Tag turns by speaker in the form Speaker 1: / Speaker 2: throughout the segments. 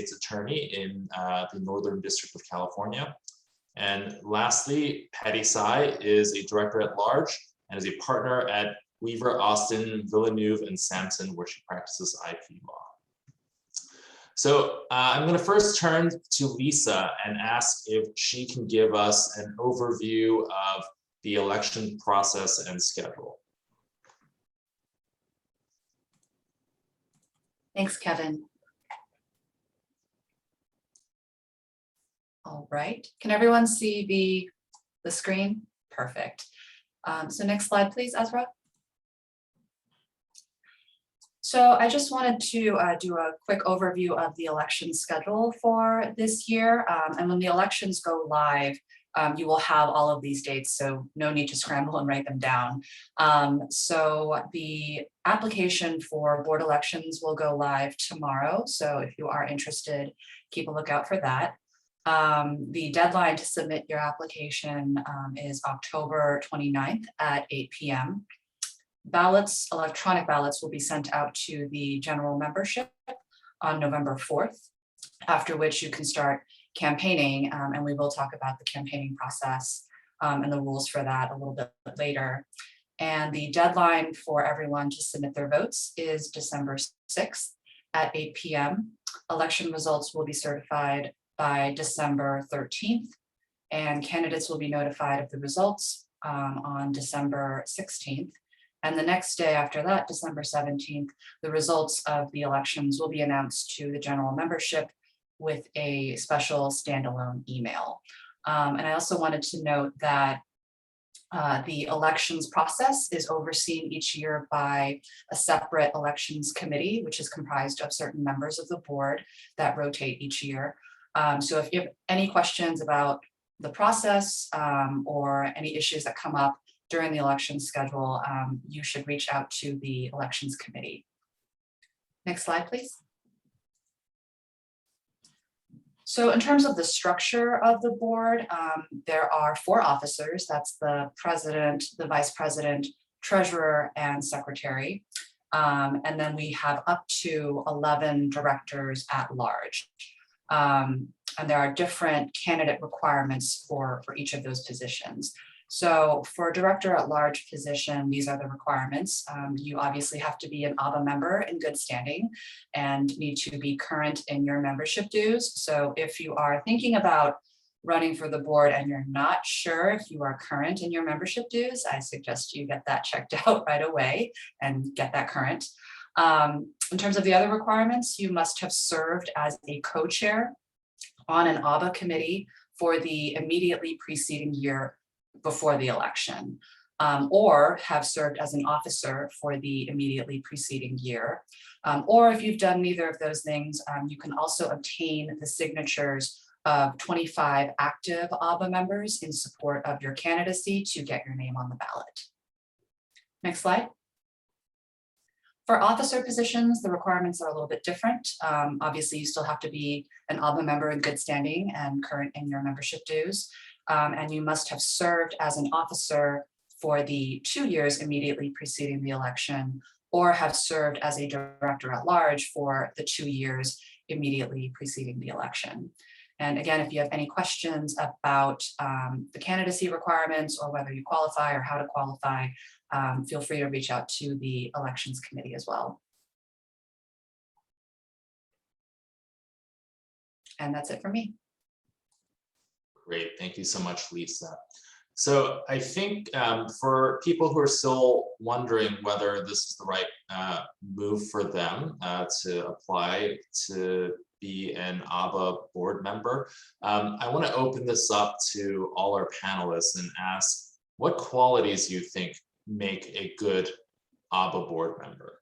Speaker 1: States Attorney in the Northern District of California. And lastly, Patty Tsai is a Director at Large and is a partner at Weaver, Austin, Villeneuve, and Sampson, where she practices IP law. So I'm going to first turn to Lisa and ask if she can give us an overview of the election process and schedule.
Speaker 2: Thanks, Kevin. All right, can everyone see the screen? Perfect. So next slide, please, Ezra. So I just wanted to do a quick overview of the election schedule for this year. And when the elections go live, you will have all of these dates, so no need to scramble and write them down. So the application for board elections will go live tomorrow. So if you are interested, keep a lookout for that. The deadline to submit your application is October 29th at 8 p.m. Ballots, electronic ballots, will be sent out to the general membership on November 4th, after which you can start campaigning, and we will talk about the campaigning process and the rules for that a little bit later. And the deadline for everyone to submit their votes is December 6th at 8 p.m. Election results will be certified by December 13th, and candidates will be notified of the results on December 16th. And the next day after that, December 17th, the results of the elections will be announced to the general membership with a special standalone email. And I also wanted to note that the elections process is overseen each year by a separate elections committee, which is comprised of certain members of the board that rotate each year. So if you have any questions about the process or any issues that come up during the election schedule, you should reach out to the elections committee. Next slide, please. So in terms of the structure of the board, there are 4 officers. That's the president, the vice president, treasurer, and secretary. And then we have up to 11 directors at large. And there are different candidate requirements for each of those positions. So for a director at large position, these are the requirements. You obviously have to be an AABA member in good standing and need to be current in your membership dues. So if you are thinking about running for the board and you're not sure if you are current in your membership dues, I suggest you get that checked out right away and get that current. In terms of the other requirements, you must have served as a co-chair on an AABA committee for the immediately preceding year before the election, or have served as an officer for the immediately preceding year. Or if you've done neither of those things, you can also obtain the signatures of 25 active AABA members in support of your candidacy to get your name on the ballot. Next slide. For officer positions, the requirements are a little bit different. Obviously, you still have to be an AABA member in good standing and current in your membership dues. And you must have served as an officer for the 2 years immediately preceding the election, or have served as a director at large for the 2 years immediately preceding the election. And again, if you have any questions about the candidacy requirements or whether you qualify or how to qualify, feel free to reach out to the elections committee as well. And that's it for me.
Speaker 1: Great, thank you so much, Lisa. So I think for people who are still wondering whether this is the right move for them to apply to be an AABA board member, I want to open this up to all our panelists and ask what qualities you think make a good AABA board member.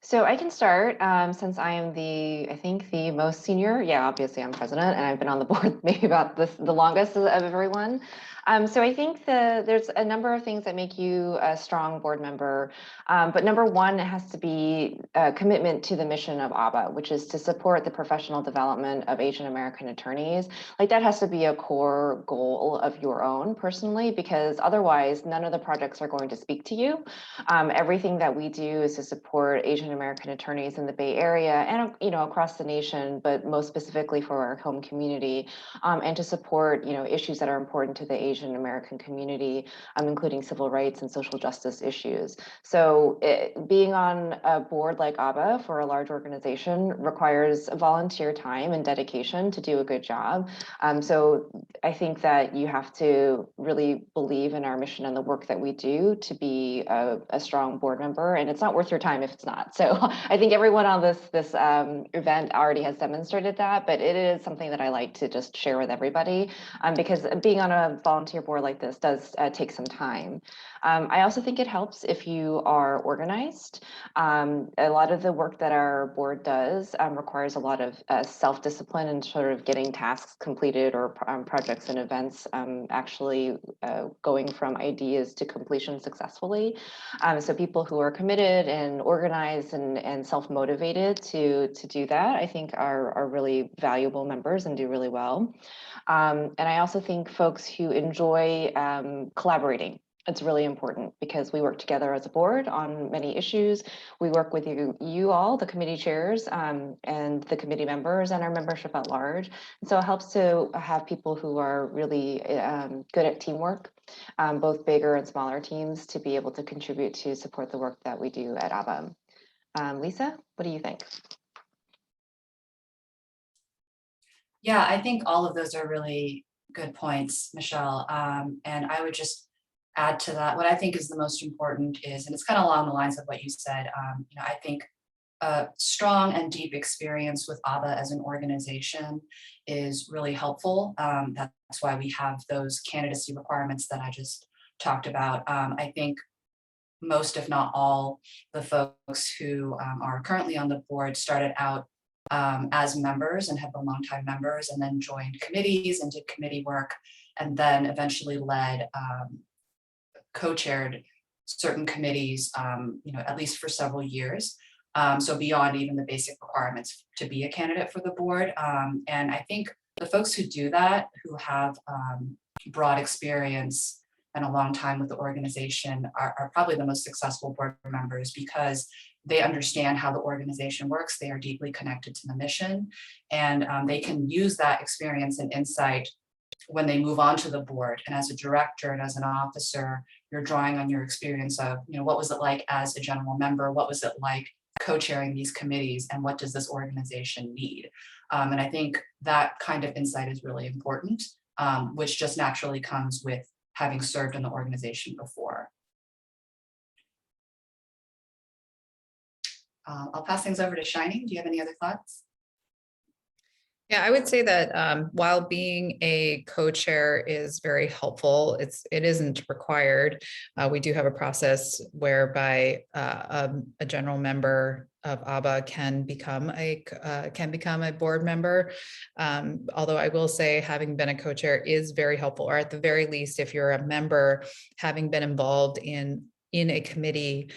Speaker 3: So I can start since I am I think the most senior. Yeah, obviously I'm president and I've been on the board maybe about the longest of everyone. So I think there's a number of things that make you a strong board member. But number one, it has to be a commitment to the mission of AABA, which is to support the professional development of Asian American attorneys. Like that has to be a core goal of your own personally, because otherwise none of the projects are going to speak to you. Everything that we do is to support Asian American attorneys in the Bay Area and across the nation, but most specifically for our home community, and to support issues that are important to the Asian American community, including civil rights and social justice issues. So being on a board like AABA for a large organization requires volunteer time and dedication to do a good job. So I think that you have to really believe in our mission and the work that we do to be a strong board member, and it's not worth your time if it's not. So I think everyone on this event already has demonstrated that, but it is something that I like to just share with everybody, because being on a volunteer board like this does take some time. I also think it helps if you are organized. A lot of the work that our board does requires a lot of self-discipline and sort of getting tasks completed or projects and events actually going from ideas to completion successfully. So people who are committed and organized and self-motivated to do that, I think are really valuable members and do really well. And I also think folks who enjoy collaborating. It's really important because we work together as a board on many issues. We work with you all, the committee chairs, and the committee members and our membership at large. And so it helps to have people who are really good at teamwork, both bigger and smaller teams, to be able to contribute to support the work that we do at AABA. Lisa, what do you think?
Speaker 2: Yeah, I think all of those are really good points, Michelle. And I would just add to that, what I think is the most important is, and it's kind of along the lines of what you said, I think a strong and deep experience with AABA as an organization is really helpful. That's why we have those candidacy requirements that I just talked about. I think most, if not all, the folks who are currently on the board started out as members and have been longtime members, and then joined committees and did committee work, and then eventually led, co-chaired certain committees, at least for several years. So beyond even the basic requirements to be a candidate for the board. And I think the folks who do that, who have broad experience and a long time with the organization, are probably the most successful board members, because they understand how the organization works. They are deeply connected to the mission, and they can use that experience and insight when they move on to the board. And as a director and as an officer, you're drawing on your experience of, what was it like as a general member? What was it like co-chairing these committees? And what does this organization need? And I think that kind of insight is really important, which just naturally comes with having served in the organization before. I'll pass things over to Shining. Do you have any other thoughts?
Speaker 4: Yeah, I would say that while being a co-chair is very helpful, it isn't required. We do have a process whereby a general member of AABA can become a board member. Although I will say, having been a co-chair is very helpful, or at the very least, if you're a member, having been involved in a committee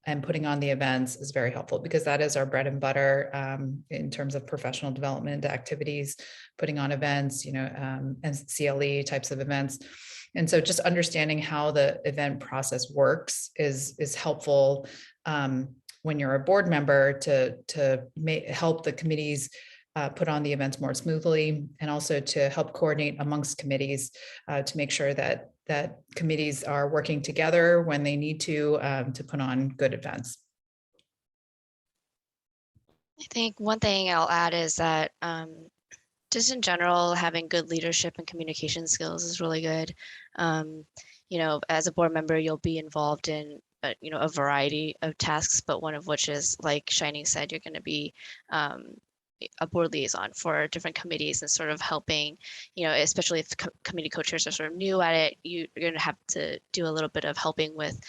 Speaker 4: and putting on the events is very helpful, because that is our bread and butter in terms of professional development activities, putting on events, and CLE types of events. And so just understanding how the event process works is helpful when you're a board member to help the committees put on the events more smoothly, and also to help coordinate amongst committees to make sure that committees are working together when they need to put on good events.
Speaker 5: I think one thing I'll add is that just in general, having good leadership and communication skills is really good. As a board member, you'll be involved in a variety of tasks, but one of which is, like Shining said, you're going to be a board liaison for different committees, and sort of helping, especially if committee co-chairs are sort of new at it, you're going to have to do a little bit of helping with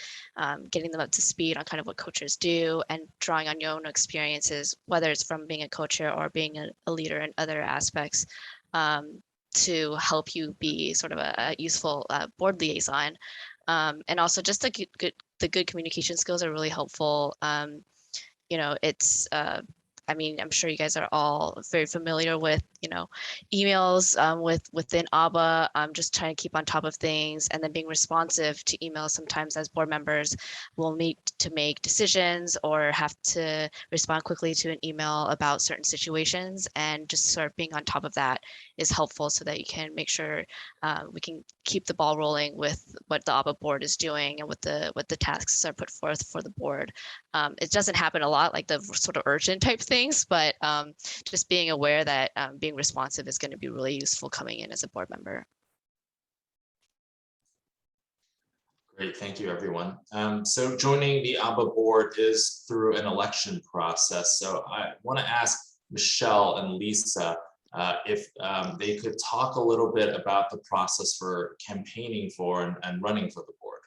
Speaker 5: getting them up to speed on kind of what co-chairs do, and drawing on your own experiences, whether it's from being a co-chair or being a leader in other aspects, to help you be sort of a useful board liaison. And also just the good communication skills are really helpful. It's I mean, I'm sure you guys are all very familiar with, emails within AABA, just trying to keep on top of things and then being responsive to emails. Sometimes as board members, we'll need to make decisions or have to respond quickly to an email about certain situations, and just sort of being on top of that is helpful so that you can make sure we can keep the ball rolling with what the AABA board is doing and what the tasks are put forth for the board. It doesn't happen a lot, like the sort of urgent type things, but just being aware that being responsive is going to be really useful coming in as a board member.
Speaker 1: Great, thank you, everyone. So joining the AABA board is through an election process. So I want to ask Michelle and Lisa if they could talk a little bit about the process for campaigning for and running for the board.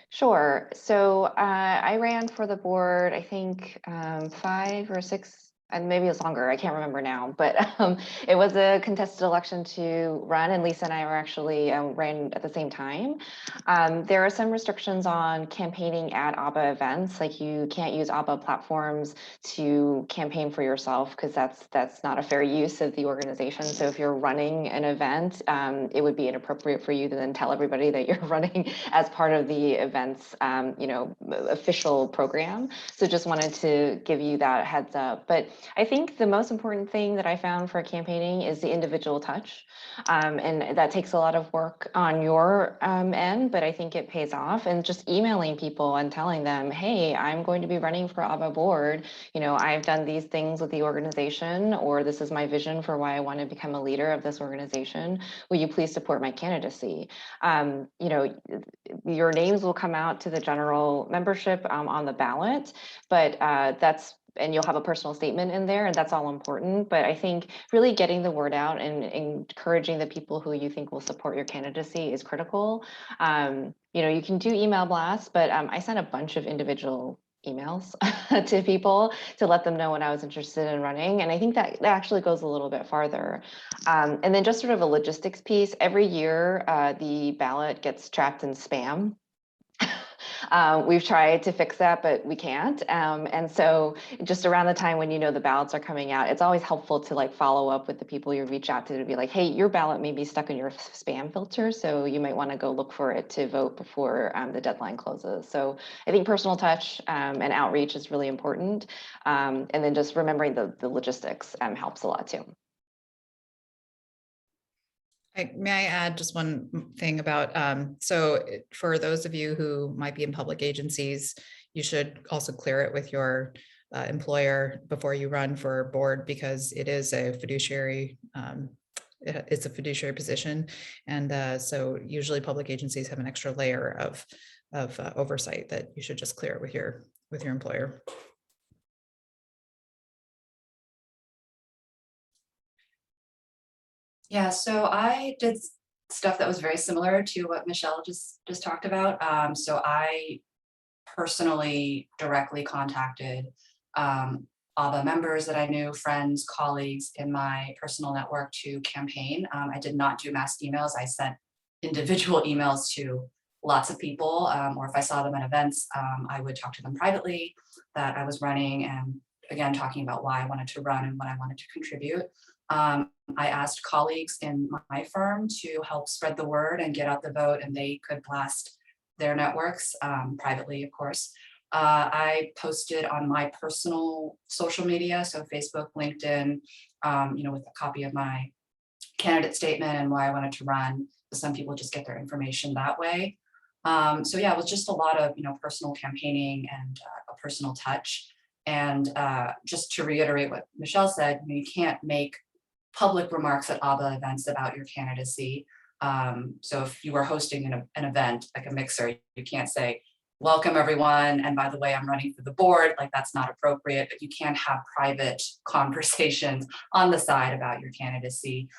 Speaker 3: Sure. So I ran for the board, I think 5 or 6, and maybe it's longer, I can't remember now, but it was a contested election to run, and Lisa and I were actually ran at the same time. There are some restrictions on campaigning at AABA events, like you can't use AABA platforms to campaign for yourself, because that's not a fair use of the organization. So if you're running an event, it would be inappropriate for you to then tell everybody that you're running as part of the event's official program. So just wanted to give you that heads up. But I think the most important thing that I found for campaigning is the individual touch. And that takes a lot of work on your end, but I think it pays off. And just emailing people and telling them, hey, I'm going to be running for AABA board. I've done these things with the organization, or this is my vision for why I want to become a leader of this organization. Will you please support my candidacy? Your names will come out to the general membership on the ballot, but and you'll have a personal statement in there, and that's all important. But I think really getting the word out and encouraging the people who you think will support your candidacy is critical. You can do email blasts, but I sent a bunch of individual emails to people to let them know when I was interested in running. And I think that actually goes a little bit farther. And then just sort of a logistics piece, every year the ballot gets trapped in spam. We've tried to fix that, but we can't. And so just around the time when the ballots are coming out, it's always helpful to follow up with the people you reach out to be like, hey, your ballot may be stuck in your spam filter, so you might want to go look for it to vote before the deadline closes. So I think personal touch and outreach is really important. And then just remembering the logistics helps a lot too.
Speaker 4: May I add just one thing about, so for those of you who might be in public agencies, you should also clear it with your employer before you run for board, because it is a fiduciary, it's a fiduciary position. And so usually public agencies have an extra layer of oversight that you should just clear it with your employer.
Speaker 2: Yeah, so I did stuff that was very similar to what Michelle just talked about. So I personally directly contacted AABA members that I knew, friends, colleagues in my personal network to campaign. I did not do mass emails. I sent individual emails to lots of people, or if I saw them at events, I would talk to them privately that I was running, and again, talking about why I wanted to run and what I wanted to contribute. I asked colleagues in my firm to help spread the word and get out the vote, and they could blast their networks privately, of course. I posted on my personal social media, so Facebook, LinkedIn, with a copy of my candidate statement and why I wanted to run. Some people just get their information that way. So yeah, it was just a lot of personal campaigning and a personal touch. And just to reiterate what Michelle said, you can't make public remarks at AABA events about your candidacy. So if you were hosting an event like a mixer, you can't say, welcome everyone, and by the way, I'm running for the board. Like, that's not appropriate, but you can have private conversations on the side about your candidacy.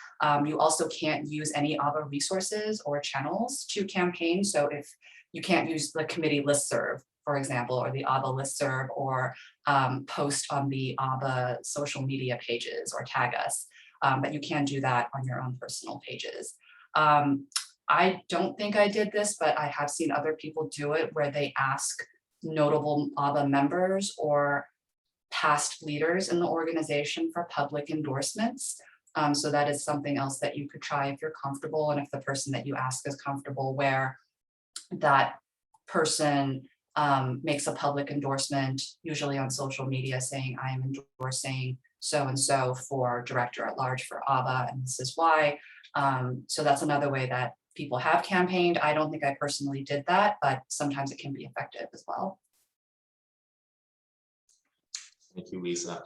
Speaker 2: You also can't use any AABA resources or channels to campaign. So if you can't use the committee listserv, for example, or the AABA listserv, or post on the AABA social media pages or tag us. but you can do that on your own personal pages. I don't think I did this, but I have seen other people do it where they ask notable AABA members or past leaders in the organization for public endorsements. So that is something else that you could try if you're comfortable, and if the person that you ask is comfortable, where that person makes a public endorsement, usually on social media, saying, I am endorsing so-and-so for director at large for AABA, and this is why. So that's another way that people have campaigned. I don't think I personally did that, but sometimes it can be effective as well.
Speaker 1: Thank you, Lisa.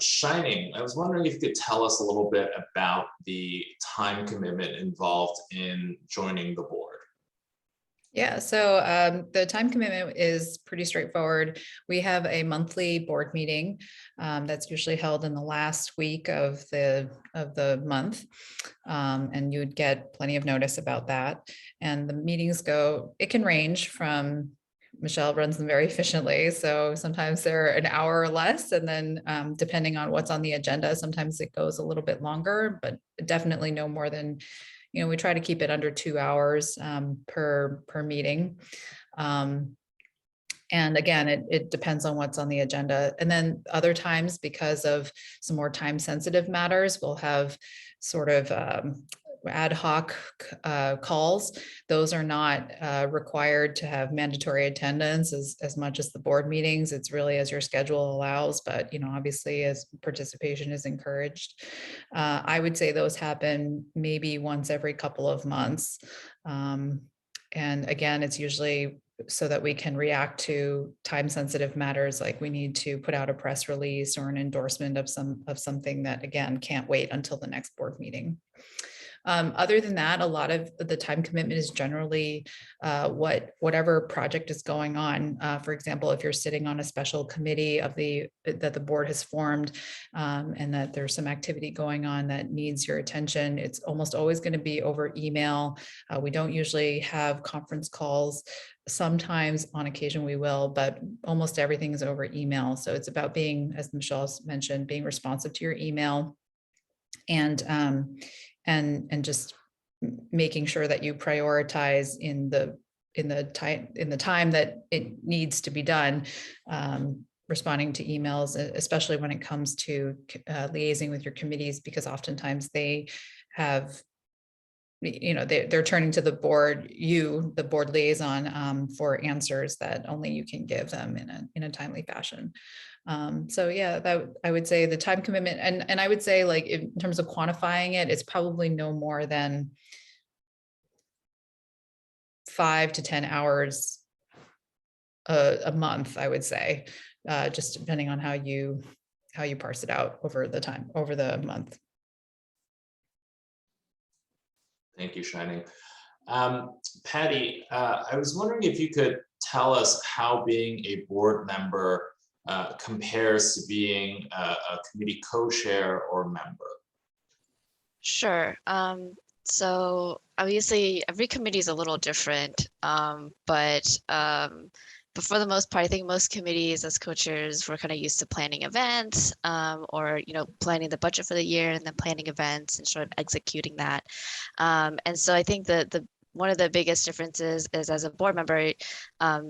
Speaker 1: Shining, I was wondering if you could tell us a little bit about the time commitment involved in joining the board.
Speaker 4: Yeah, so the time commitment is pretty straightforward. We have a monthly board meeting that's usually held in the last week of the month, and you'd get plenty of notice about that. And the meetings go, it can range from, Michelle runs them very efficiently, so sometimes they're an hour or less, and then depending on what's on the agenda, sometimes it goes a little bit longer, but definitely no more than, we try to keep it under 2 hours per meeting. And again, it depends on what's on the agenda. And then other times, because of some more time sensitive matters, we'll have sort of ad hoc calls. Those are not required to have mandatory attendance as much as the board meetings. It's really as your schedule allows, but obviously as participation is encouraged. I would say those happen maybe once every couple of months. And again, it's usually so that we can react to time sensitive matters, like we need to put out a press release or an endorsement of something that, again, can't wait until the next board meeting. Other than that, a lot of the time commitment is generally whatever project is going on. For example, if you're sitting on a special committee that the board has formed, and that there's some activity going on that needs your attention, it's almost always going to be over email. We don't usually have conference calls. Sometimes on occasion we will, but almost everything is over email. So it's about being, as Michelle mentioned, being responsive to your email, and just making sure that you prioritize in the time that it needs to be done, responding to emails, especially when it comes to liaising with your committees, because oftentimes they have, they're turning to the board, the board liaison, for answers that only you can give them in a timely fashion. So yeah, that I would say the time commitment, and I would say, like, in terms of quantifying it, it's probably no more than 5 to 10 hours a month, I would say, just depending on how you parse it out over the month.
Speaker 1: Thank you, Shining. Patty, I was wondering if you could tell us how being a board member compares to being a committee co-chair or member.
Speaker 5: Sure. So obviously every committee is a little different, but for the most part, I think most committees as co-chairs, we're kind of used to planning events, or planning the budget for the year, and then planning events and sort of executing that. And so I think the one of the biggest differences is, as a board member,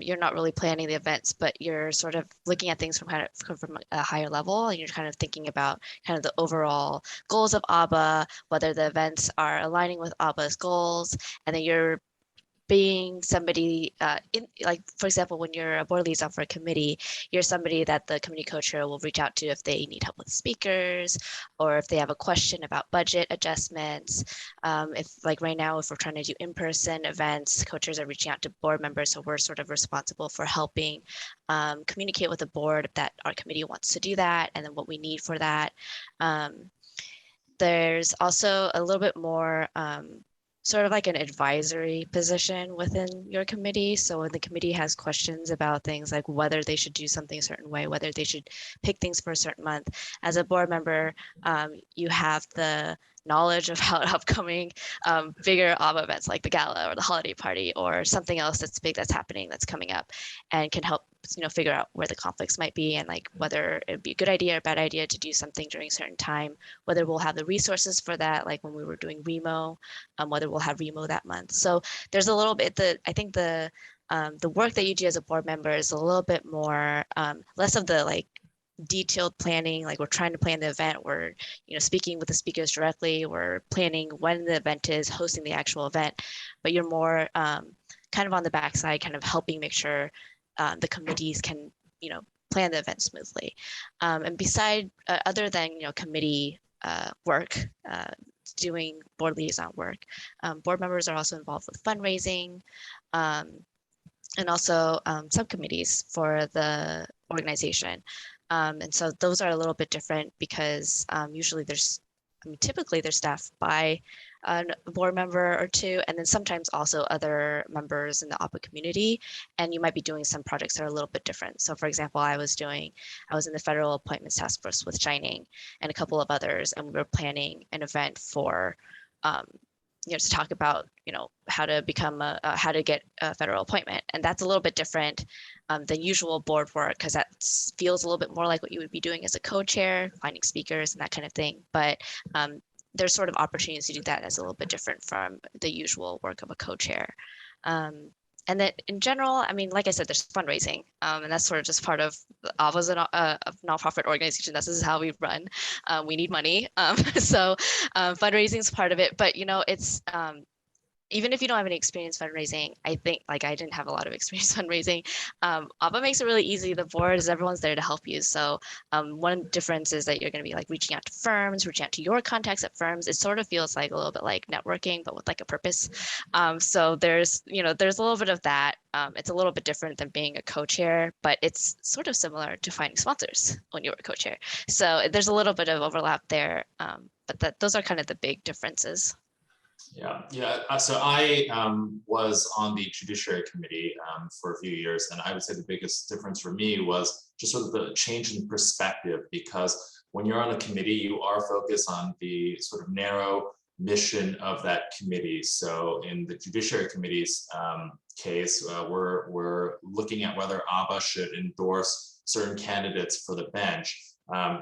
Speaker 5: you're not really planning the events, but you're sort of looking at things from a higher level, and you're kind of thinking about kind of the overall goals of AABA, whether the events are aligning with AABA's goals, and then you're being somebody like, for example, when you're a board liaison for a committee, you're somebody that the committee co-chair will reach out to if they need help with speakers, or if they have a question about budget adjustments. If, like right now, if we're trying to do in-person events, co-chairs are reaching out to board members, so we're sort of responsible for helping communicate with the board that our committee wants to do that, and then what we need for that. There's also a little bit more sort of like an advisory position within your committee. So when the committee has questions about things like whether they should do something a certain way, whether they should pick things for a certain month, as a board member, you have the knowledge of how upcoming bigger AABA events like the gala or the holiday party or something else that's big that's happening, that's coming up, and can help figure out where the conflicts might be and like whether it'd be a good idea or bad idea to do something during a certain time, whether we'll have the resources for that, like when we were doing Remo, whether we'll have Remo that month. So there's a little bit I think the work that you do as a board member is a little bit more, less of the like detailed planning, like we're trying to plan the event, we're speaking with the speakers directly, we're planning when the event is, hosting the actual event, but you're more kind of on the backside, kind of helping make sure the committees can plan the event smoothly. And beside other than committee work, doing board liaison work, board members are also involved with fundraising, and also subcommittees for the organization. And so those are a little bit different because usually typically they're staffed by a board member or two, and then sometimes also other members in the AABA community, and you might be doing some projects that are a little bit different. So for example, I was in the Federal Appointments Task Force with Shining and a couple of others, and we were planning an event for to talk about how to become how to get a federal appointment, and that's a little bit different than usual board work because that feels a little bit more like what you would be doing as a co-chair, finding speakers and that kind of thing. But there's sort of opportunities to do that that's a little bit different from the usual work of a co-chair. And then in general, I mean, like I said, there's fundraising, and that's sort of just part of AABA's a nonprofit organization. This is how we run. We need money, so fundraising is part of it. But it's even if you don't have any experience fundraising, I think like I didn't have a lot of experience fundraising. AABA makes it really easy. The board is everyone's there to help you. So one difference is that you're going to be like reaching out to firms, reaching out to your contacts at firms. It sort of feels like a little bit like networking, but with like a purpose. So there's a little bit of that. It's a little bit different than being a co-chair, but it's sort of similar to finding sponsors when you're a co-chair. So there's a little bit of overlap there, but those are kind of the big differences.
Speaker 1: Yeah. So I was on the Judiciary Committee for a few years, and I would say the biggest difference for me was just sort of the change in perspective, because when you're on a committee, you are focused on the sort of narrow mission of that committee. So in the Judiciary Committee's case, we're looking at whether AABA should endorse certain candidates for the bench.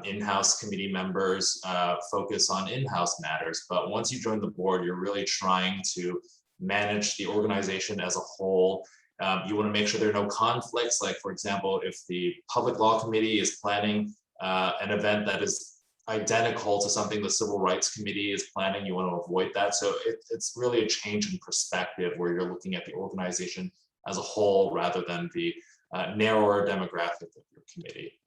Speaker 1: In-house committee members focus on in-house matters, but once you join the board, you're really trying to manage the organization as a whole. You want to make sure there are no conflicts. Like, for example, if the Public Law Committee is planning an event that is identical to something the Civil Rights Committee is planning, you want to avoid that. So it's really a change in perspective where you're looking at the organization as a whole rather than the narrower demographic of your committee.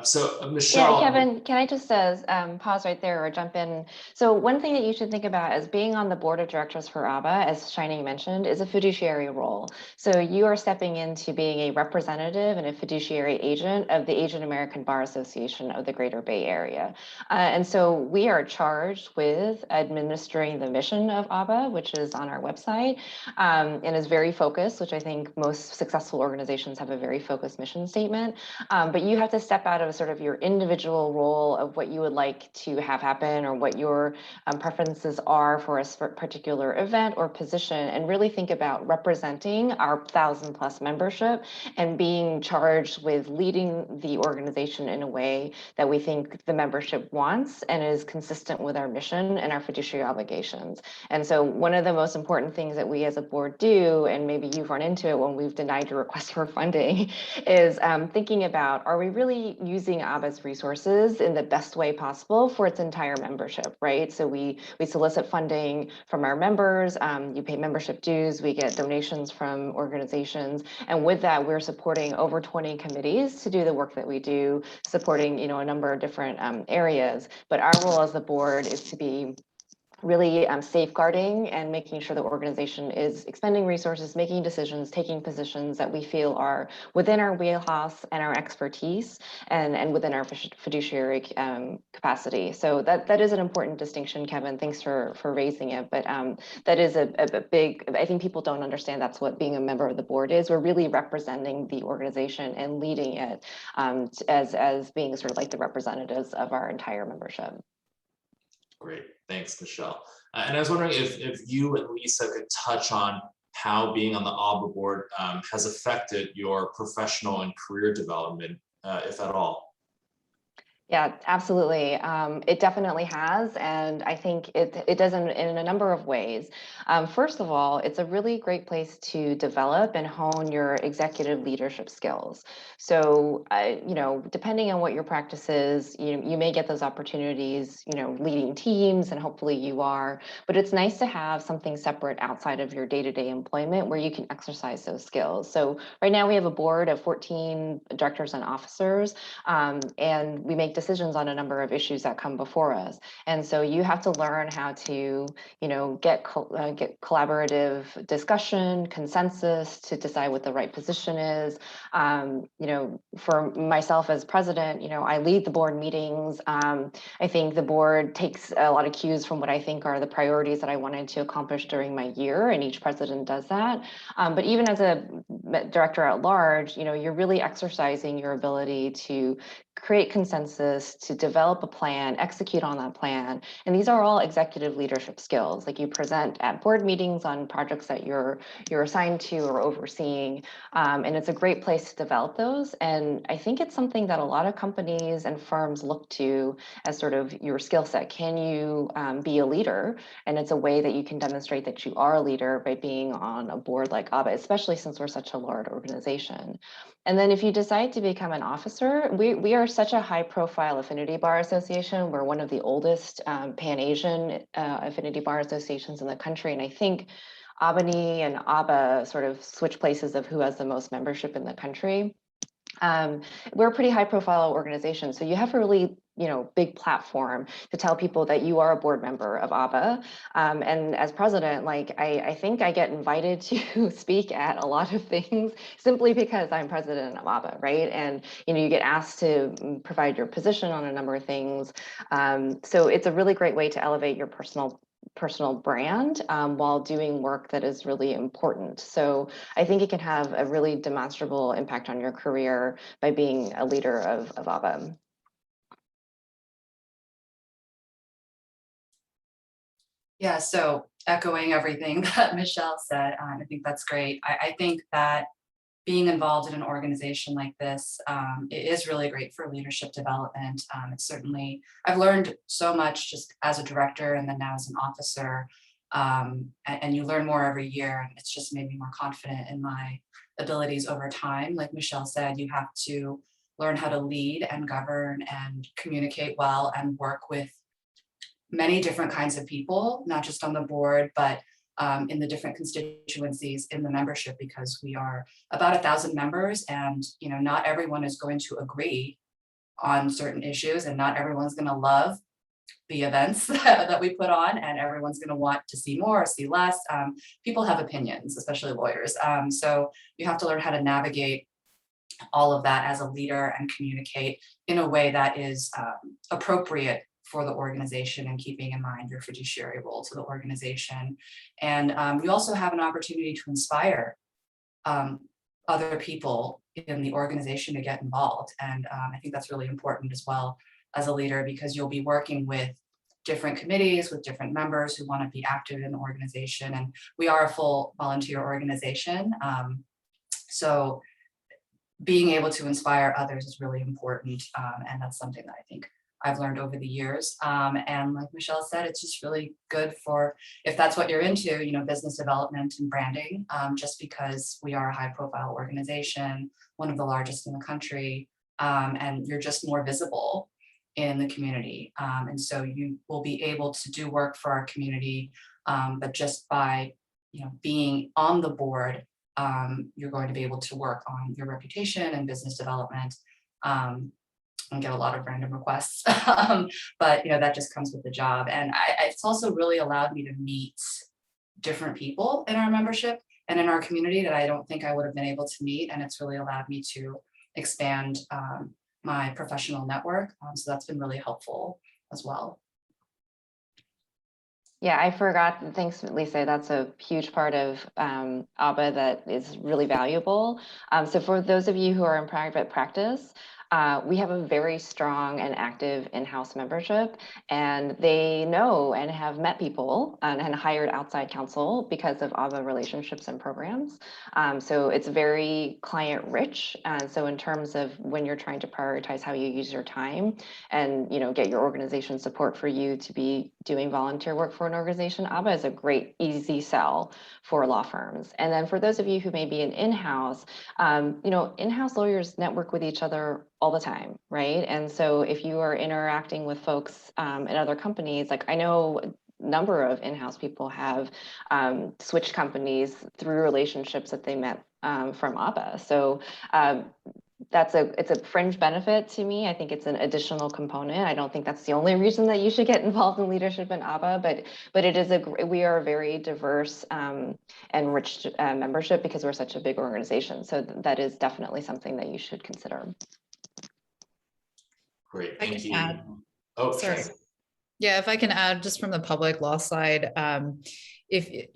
Speaker 1: So Michelle.
Speaker 3: Yeah, Kevin, can I just pause right there or jump in? So one thing that you should think about as being on the board of directors for AABA, as Shining mentioned, is a fiduciary role. So you are stepping into being a representative and a fiduciary agent of the Asian American Bar Association of the Greater Bay Area. And so we are charged with administering the mission of AABA, which is on our website, and is very focused, which I think most successful organizations have a very focused mission statement. But you have to step out of sort of your individual role of what you would like to have happen or what your preferences are for a particular event or position, and really think about representing our 1,000+ membership and being charged with leading the organization in a way that we think the membership wants and is consistent with our mission and our fiduciary obligations. And so one of the most important things that we as a board do, and maybe you've run into it when we've denied your request for funding, is thinking about, are we really using AABA's resources in the best way possible for its entire membership, right? So we solicit funding from our members, you pay membership dues, we get donations from organizations, and with that, we're supporting over 20 committees to do the work that we do, supporting a number of different areas. But our role as the board is to be really safeguarding and making sure the organization is expending resources, making decisions, taking positions that we feel are within our wheelhouse and our expertise and within our fiduciary capacity. So that is an important distinction, Kevin. Thanks for raising it. But that is a big, I think people don't understand that's what being a member of the board is. We're really representing the organization and leading it as being sort of like the representatives of our entire membership.
Speaker 1: Great, thanks, Michelle. And I was wondering if you and Lisa could touch on how being on the AABA board has affected your professional and career development, if at all.
Speaker 3: Yeah, absolutely. It definitely has, and I think it does in a number of ways. First of all, it's a really great place to develop and hone your executive leadership skills. So, depending on what your practice is, you may get those opportunities, leading teams, and hopefully you are. But it's nice to have something separate outside of your day-to-day employment where you can exercise those skills. So right now we have a board of 14 directors and officers, and we make decisions on a number of issues that come before us. And so you have to learn how to, get collaborative discussion, consensus to decide what the right position is. For myself as president, I lead the board meetings. I think the board takes a lot of cues from what I think are the priorities that I wanted to accomplish during my year, and each president does that. But even as a director at large, you're really exercising your ability to create consensus, to develop a plan, execute on that plan. And these are all executive leadership skills. Like, you present at board meetings on projects that you're assigned to or overseeing. And it's a great place to develop those. And I think it's something that a lot of companies and firms look to as sort of your skill set. Can you be a leader? And it's a way that you can demonstrate that you are a leader by being on a board like AABA, especially since we're such a large organization. And then if you decide to become an officer, we are such a high profile affinity bar association. We're one of the oldest Pan-Asian affinity bar associations in the country. And I think Albany and AABA sort of switch places of who has the most membership in the country. We're a pretty high profile organization, so you have a really big platform to tell people that you are a board member of AABA. And as president, I think I get invited to speak at a lot of things simply because I'm president of AABA, right? And you get asked to provide your position on a number of things. So it's a really great way to elevate your personal brand while doing work that is really important. So I think it can have a really demonstrable impact on your career by being a leader of AABA.
Speaker 2: Yeah, so echoing everything that Michelle said, I think that's great. I think that being involved in an organization like this, it is really great for leadership development. It's certainly, I've learned so much just as a director and then now as an officer, and you learn more every year, and it's just made me more confident in my abilities over time. Like Michelle said, you have to learn how to lead and govern and communicate well and work with many different kinds of people, not just on the board, but in the different constituencies in the membership, because we are about 1,000 members, and not everyone is going to agree on certain issues, and not everyone's going to love the events that we put on, and everyone's going to want to see more or see less. People have opinions, especially lawyers. So you have to learn how to navigate all of that as a leader and communicate in a way that is appropriate for the organization and keeping in mind your fiduciary role to the organization. And you also have an opportunity to inspire other people in the organization to get involved. And I think that's really important as well as a leader, because you'll be working with different committees, with different members who want to be active in the organization. And we are a full volunteer organization. So being able to inspire others is really important. And that's something that I think I've learned over the years. And like Michelle said, it's just really good for, if that's what you're into, business development and branding, just because we are a high profile organization, one of the largest in the country, and you're just more visible in the community. And so you will be able to do work for our community, but just by being on the board, you're going to be able to work on your reputation and business development. And get a lot of random requests, but that just comes with the job. And it's also really allowed me to meet different people in our membership and in our community that I don't think I would have been able to meet, and it's really allowed me to expand my professional network. So that's been really helpful as well.
Speaker 3: Yeah, I forgot. Thanks, Lisa. That's a huge part of AABA that is really valuable. So for those of you who are in private practice, we have a very strong and active in-house membership, and they know and have met people and hired outside counsel because of AABA relationships and programs. So it's very client rich. And so in terms of when you're trying to prioritize how you use your time and get your organization support for you to be doing volunteer work for an organization, AABA is a great easy sell for law firms. And then for those of you who may be an in-house, in-house lawyers network with each other all the time, right? And so if you are interacting with folks in other companies, like I know a number of in-house people have switched companies through relationships that they met from AABA. So it's a fringe benefit to me. I think it's an additional component. I don't think that's the only reason that you should get involved in leadership in AABA, but it is we are a very diverse and rich membership because we're such a big organization. So that is definitely something that you should consider.
Speaker 1: Great,
Speaker 4: I
Speaker 1: thank
Speaker 4: can
Speaker 1: you.
Speaker 4: add.
Speaker 1: Oh,
Speaker 4: Sorry.
Speaker 1: yes.
Speaker 4: Yeah, if I can add just from the public law side, if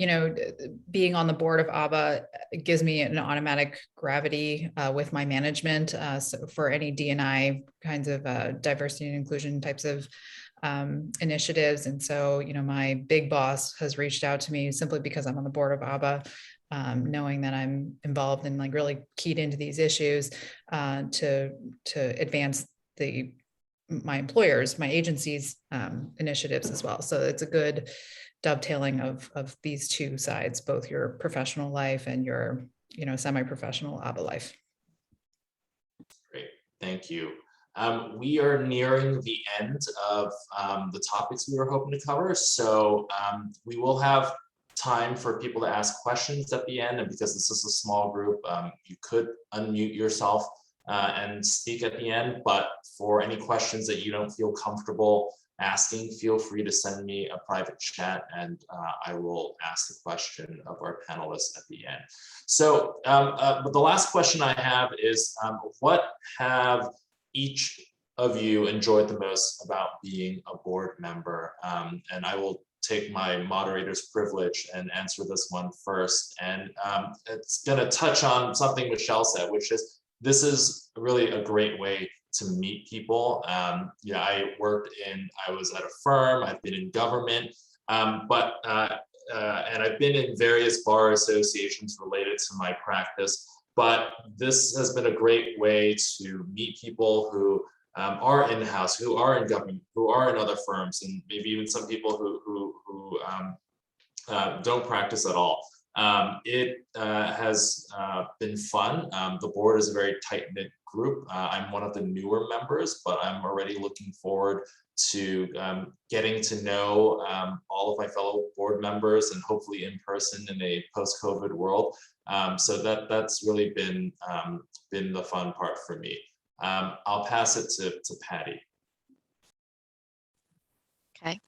Speaker 4: being on the board of AABA gives me an automatic gravity with my management. So for any D&I kinds of diversity and inclusion types of initiatives. And so, my big boss has reached out to me simply because I'm on the board of AABA, knowing that I'm involved and like really keyed into these issues to advance my employers, my agencies' initiatives as well. So it's a good dovetailing of these two sides, both your professional life and your, semi-professional AABA life.
Speaker 1: Great, thank you. We are nearing the end of the topics we were hoping to cover. So we will have time for people to ask questions at the end. And because this is a small group, you could unmute yourself and speak at the end, but for any questions that you don't feel comfortable asking, feel free to send me a private chat and I will ask the question of our panelists at the end. So but the last question I have is, what have each of you enjoyed the most about being a board member? And I will take my moderator's privilege and answer this one first. And it's gonna touch on something Michelle said, which is, this is really a great way to meet people. I was at a firm, I've been in government, and I've been in various bar associations related to my practice, but this has been a great way to meet people who are in-house, who are in government, who are in other firms, and maybe even some people who don't practice at all. It has been fun. The board is a very tight-knit group. I'm one of the newer members, but I'm already looking forward to getting to know all of my fellow board members and hopefully in person in a post-COVID world. So that's really been the fun part for me. I'll pass it to Patty.
Speaker 5: Okay.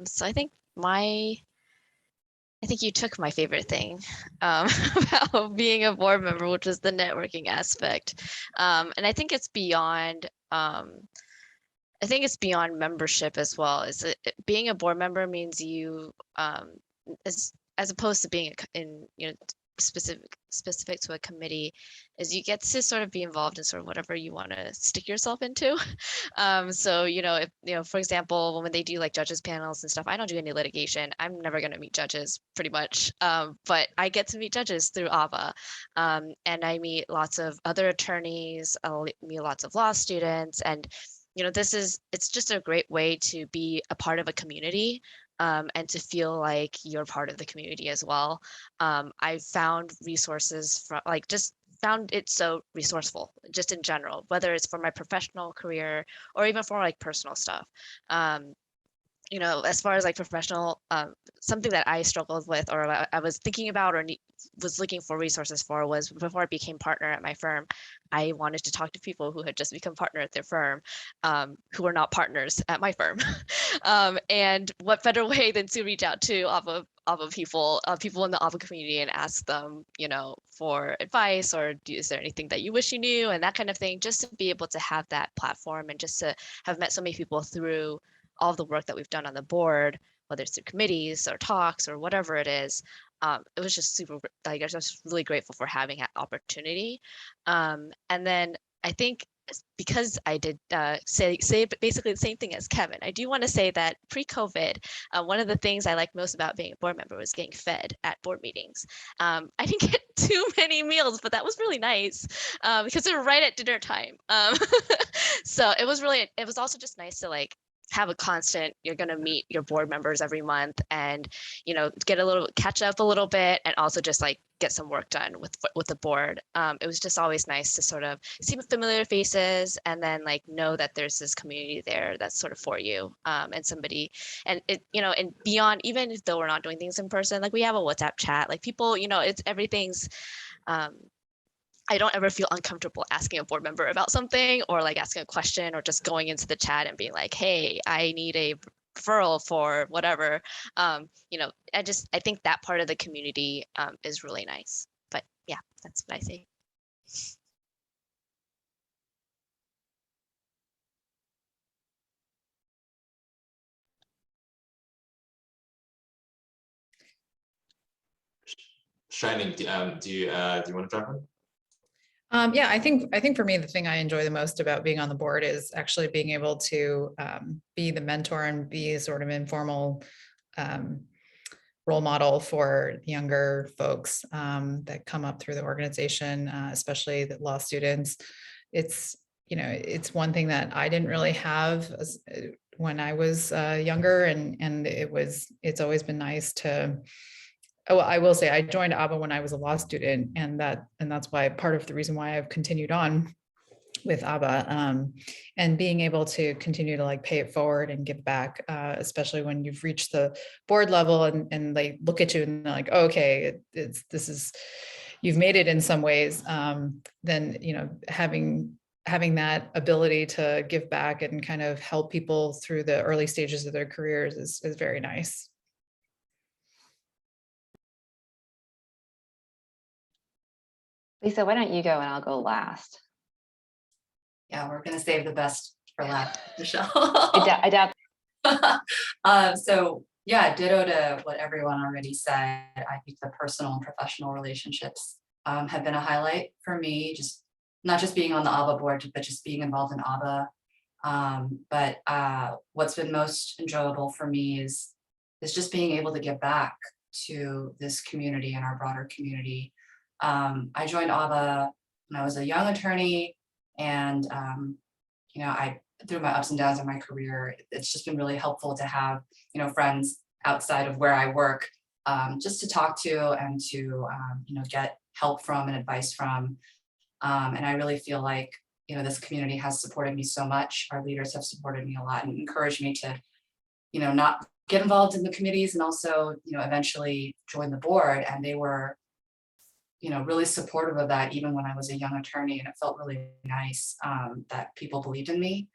Speaker 5: So I think you took my favorite thing about being a board member, which is the networking aspect. And I think it's beyond membership as well. Being a board member means you as opposed to being specific to a committee, is you get to sort of be involved in sort of whatever you want to stick yourself into. So if for example, when they do like judges panels and stuff, I don't do any litigation. I'm never going to meet judges pretty much, but I get to meet judges through AABA, and I meet lots of other attorneys. I'll meet lots of law students, and it's just a great way to be a part of a community. And to feel like you're part of the community as well. I found resources found it so resourceful, just in general, whether it's for my professional career or even for like personal stuff. As far as like professional, something that I struggled with, or I was thinking about, or was looking for resources for, was before I became partner at my firm, I wanted to talk to people who had just become partner at their firm, who were not partners at my firm. And what better way than to reach out to AABA people in the AABA community and ask them, for advice, or is there anything that you wish you knew, and that kind of thing, just to be able to have that platform and just to have met so many people through all of the work that we've done on the board, whether it's through committees or talks or whatever it is. It was just super, like, I was just really grateful for having that opportunity. And then I think because I did say basically the same thing as Kevin, I do want to say that pre-COVID, one of the things I liked most about being a board member was getting fed at board meetings. I didn't get too many meals, but that was really nice because they were right at dinner time. So it was also just nice to like have a constant, you're going to meet your board members every month and, catch up a little bit and also just like get some work done with the board. It was just always nice to sort of see familiar faces and then like know that there's this community there that's sort of for you and somebody, and it, and beyond, even if though we're not doing things in person, like we have a WhatsApp chat, like people, it's everything's, I don't ever feel uncomfortable asking a board member about something or like asking a question or just going into the chat and being like, hey, I need a referral for whatever. I think that part of the community is really nice. But yeah, that's what I say.
Speaker 1: Shining, do you want to jump in?
Speaker 4: Yeah, I think for me, the thing I enjoy the most about being on the board is actually being able to be the mentor and be a sort of informal role model for younger folks that come up through the organization, especially the law students. It's one thing that I didn't really have when I was younger, and it's always been nice to. Oh, I will say I joined AABA when I was a law student, and that's why part of the reason why I've continued on with AABA, and being able to continue to like pay it forward and give back, especially when you've reached the board level and they look at you and they're like, oh, okay, you've made it in some ways. Then having that ability to give back and kind of help people through the early stages of their careers is very nice.
Speaker 3: Lisa, why don't you go and I'll go last?
Speaker 2: Yeah, we're going to save the best for last, Michelle.
Speaker 3: I doubt.
Speaker 2: So yeah, ditto to what everyone already said. I think the personal and professional relationships have been a highlight for me, just not just being on the AABA board, but just being involved in AABA. But what's been most enjoyable for me is just being able to give back to this community and our broader community. I joined AABA when I was a young attorney, and through my ups and downs in my career, it's just been really helpful to have friends outside of where I work, just to talk to and to get help from and advice from. And I really feel like this community has supported me so much. Our leaders have supported me a lot and encouraged me to not get involved in the committees and also eventually join the board. And they were really supportive of that, even when I was a young attorney, and it felt really nice that people believed in me.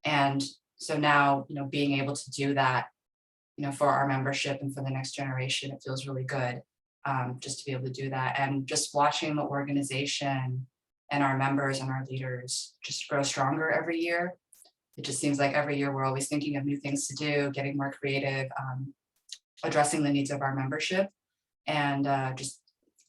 Speaker 2: And so now, being able to do that, for our membership and for the next generation, it feels really good just to be able to do that. And just watching the organization and our members and our leaders just grow stronger every year. It just seems like every year we're always thinking of new things to do, getting more creative, addressing the needs of our membership, and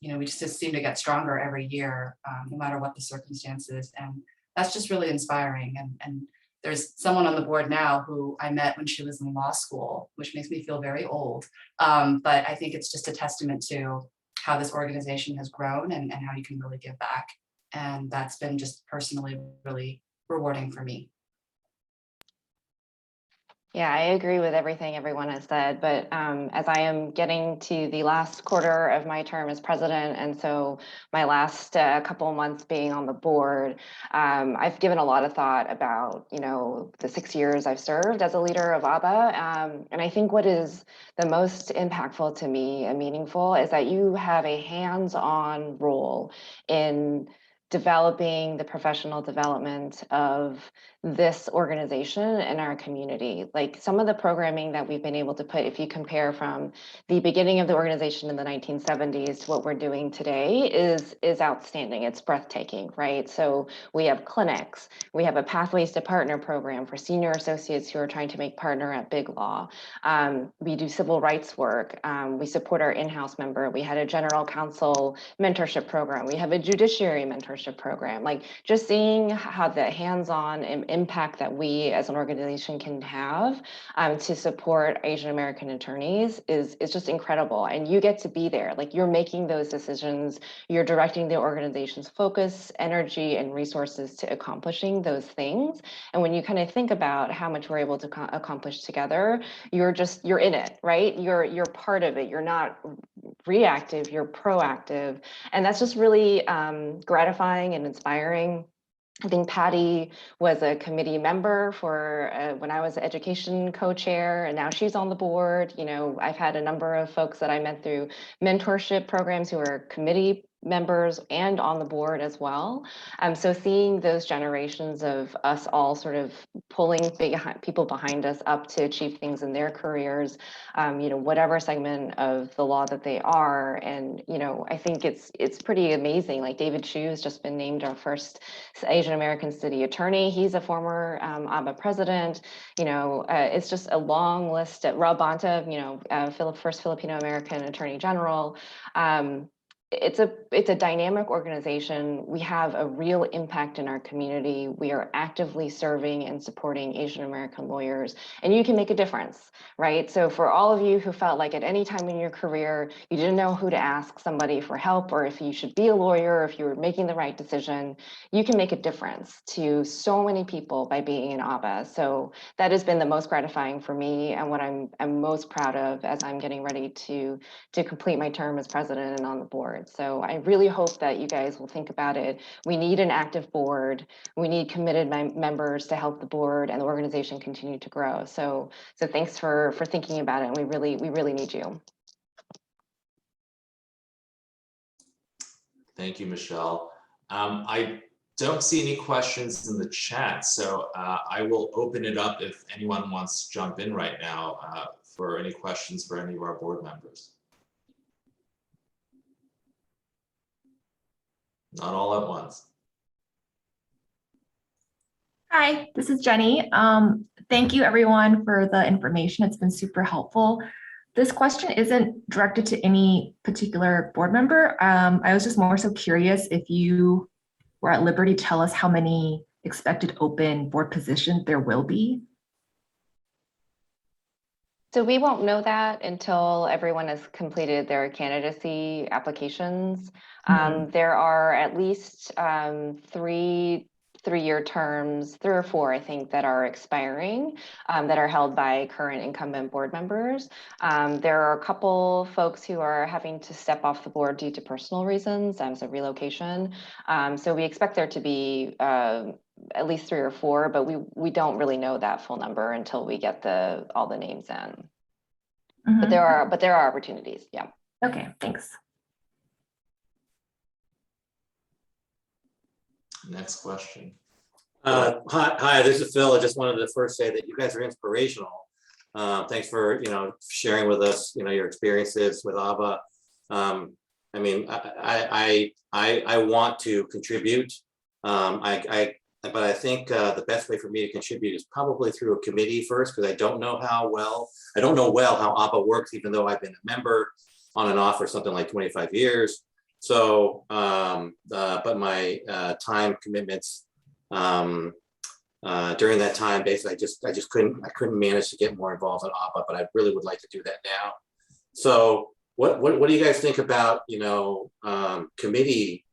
Speaker 2: we just seem to get stronger every year, no matter what the circumstances. And that's just really inspiring. And there's someone on the board now who I met when she was in law school, which makes me feel very old. But I think it's just a testament to how this organization has grown and how you can really give back. And that's been just personally really rewarding for me.
Speaker 3: Yeah, I agree with everything everyone has said, but as I am getting to the last quarter of my term as president, and so my last couple of months being on the board, I've given a lot of thought about, the 6 years I've served as a leader of AABA. And I think what is the most impactful to me and meaningful is that you have a hands-on role in developing the professional development of this organization and our community. Like some of the programming that we've been able to put, if you compare from the beginning of the organization in the 1970s to what we're doing today, is outstanding. It's breathtaking, right? So we have clinics, we have a Pathways to Partner program for senior associates who are trying to make partner at Big Law. We do civil rights work. We support our in-house member. We had a general counsel mentorship program. We have a judiciary mentorship mentorship program. Like just seeing how the hands-on impact that we as an organization can have to support Asian American attorneys is just incredible. And you get to be there, like you're making those decisions, you're directing the organization's focus, energy, and resources to accomplishing those things. And when you kind of think about how much we're able to accomplish together, you're in it, right? You're part of it. You're not reactive, you're proactive. And that's just really gratifying and inspiring. I think Patty was a committee member for when I was education co-chair, and now she's on the board. You know, I've had a number of folks that I met through mentorship programs who are committee members and on the board as well. So seeing those generations of us all sort of pulling people behind us up to achieve things in their careers, you know, whatever segment of the law that they are. And, you know, I think it's pretty amazing. Like David Chu has just been named our first Asian American city attorney. He's a former AABA president. You know, it's just a long list. Rob Bonta, you know, first Filipino American attorney general. It's a dynamic organization. We have a real impact in our community. We are actively serving and supporting Asian American lawyers, and you can make a difference, right? So for all of you who felt like at any time in your career, you didn't know who to ask somebody for help, or if you should be a lawyer, or if you were making the right decision, you can make a difference to so many people by being an AABA. So that has been the most gratifying for me, and what I'm most proud of as I'm getting ready to complete my term as president and on the board. So I really hope that you guys will think about it. We need an active board. We need committed members to help the board and the organization continue to grow. So thanks for thinking about it. And we really need you.
Speaker 1: Thank you, Michelle. I don't see any questions in the chat, so I will open it up if anyone wants to jump in right now for any questions for any of our board members. Not all at once.
Speaker 6: Hi, this is Jenny. Thank you everyone for the information. It's been super helpful. This question isn't directed to any particular board member. I was just more so curious if you were at liberty to tell us how many expected open board positions there will be.
Speaker 3: So we won't know that until everyone has completed their candidacy applications. There are at least three-year terms, 3 or 4, I think, that are expiring, that are held by current incumbent board members. There are a couple folks who are having to step off the board due to personal reasons, so relocation. So we expect there to be at least 3 or 4, but we don't really know that full number until we get all the names in. But there are opportunities. Yeah.
Speaker 6: Okay, thanks.
Speaker 1: Next question.
Speaker 7: Hi, this is Phil. I just wanted to first say that you guys are inspirational. Thanks for sharing with us your experiences with AABA. I mean, I want to contribute. But I think the best way for me to contribute is probably through a committee first, because I don't know well how AABA works, even though I've been a member on and off for something like 25 years. So, but my time commitments during that time, basically, I just couldn't manage to get more involved in AABA, but I really would like to do that now. So, what do you guys think about committee?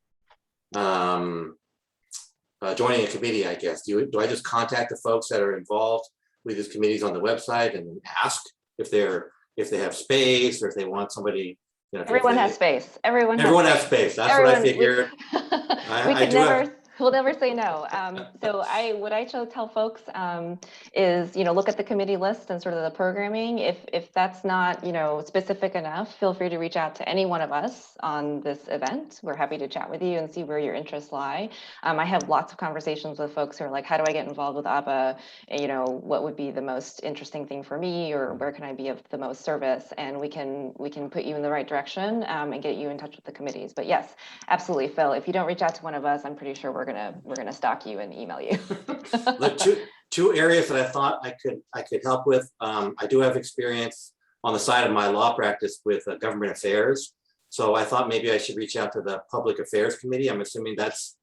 Speaker 7: Joining a committee, I guess. Do I just contact the folks that are involved with these committees on the website and ask if they have space, or if they want somebody?
Speaker 3: Everyone has space. Everyone
Speaker 7: has space. That's what I figured.
Speaker 3: We'll never say no. So what I tell folks is, look at the committee list and sort of the programming. If that's not, specific enough, feel free to reach out to any one of us on this event. We're happy to chat with you and see where your interests lie. I have lots of conversations with folks who are like, how do I get involved with AABA? What would be the most interesting thing for me, or where can I be of the most service? And we can put you in the right direction and get you in touch with the committees. But yes, absolutely, Phil. If you don't reach out to one of us, I'm pretty sure we're gonna stalk you and email you.
Speaker 7: Look, two areas that I thought I could help with. I do have experience on the side of my law practice with government affairs, so I thought maybe I should reach out to the public affairs committee. I'm assuming that's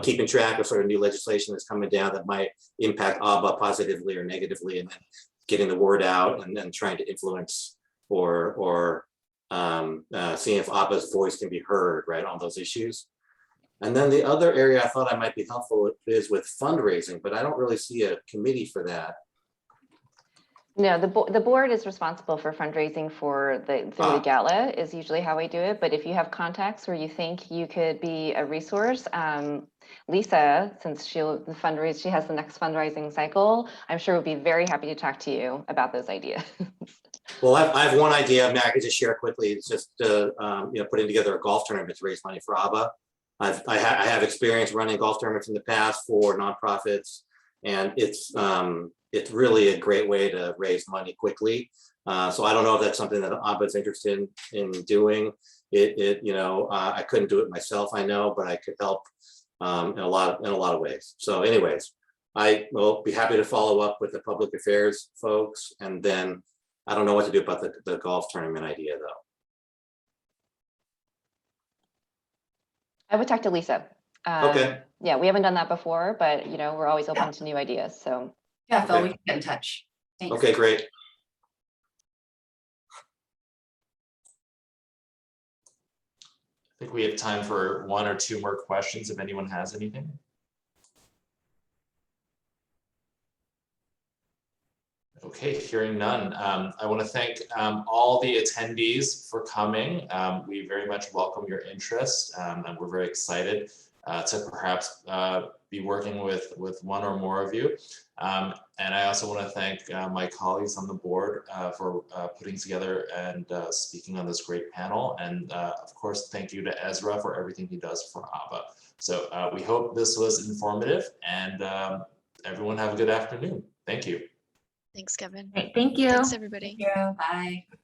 Speaker 7: keeping track of sort of new legislation that's coming down that might impact AABA positively or negatively, and then getting the word out and then trying to influence or seeing if AABA's voice can be heard, right, on those issues. And then the other area I thought I might be helpful is with fundraising, but I don't really see a committee for that.
Speaker 3: No, the board is responsible for fundraising for the gala is usually how we do it. But if you have contacts where you think you could be a resource, Lisa, since she has the next fundraising cycle, I'm sure would be very happy to talk to you about those ideas.
Speaker 7: Well, I have one idea. I mean, I could just share quickly. It's just putting together a golf tournament to raise money for AABA. I have experience running golf tournaments in the past for nonprofits, and it's really a great way to raise money quickly. So I don't know if that's something that AABA is interested in doing. I couldn't do it myself, I know, but I could help in a lot of ways. So anyways, I will be happy to follow up with the public affairs folks, and then I don't know what to do about the golf tournament idea though.
Speaker 3: I would talk to Lisa.
Speaker 7: Okay.
Speaker 3: Yeah, we haven't done that before, but we're always open to new ideas. So
Speaker 2: Yeah, Phil,
Speaker 7: Okay.
Speaker 2: we can get in touch. Thanks.
Speaker 7: Okay, great.
Speaker 1: I think we have time for 1 or 2 more questions if anyone has anything. Okay, hearing none. I want to thank all the attendees for coming. We very much welcome your interest, and we're very excited to perhaps be working with one or more of you. And I also want to thank my colleagues on the board for putting together and speaking on this great panel. And of course, thank you to Ezra for everything he does for AABA. So we hope this was informative, and everyone have a good afternoon. Thank you.
Speaker 5: Thanks, Kevin.
Speaker 6: Great, thank you.
Speaker 5: Thanks, everybody.
Speaker 2: Thank you. Bye.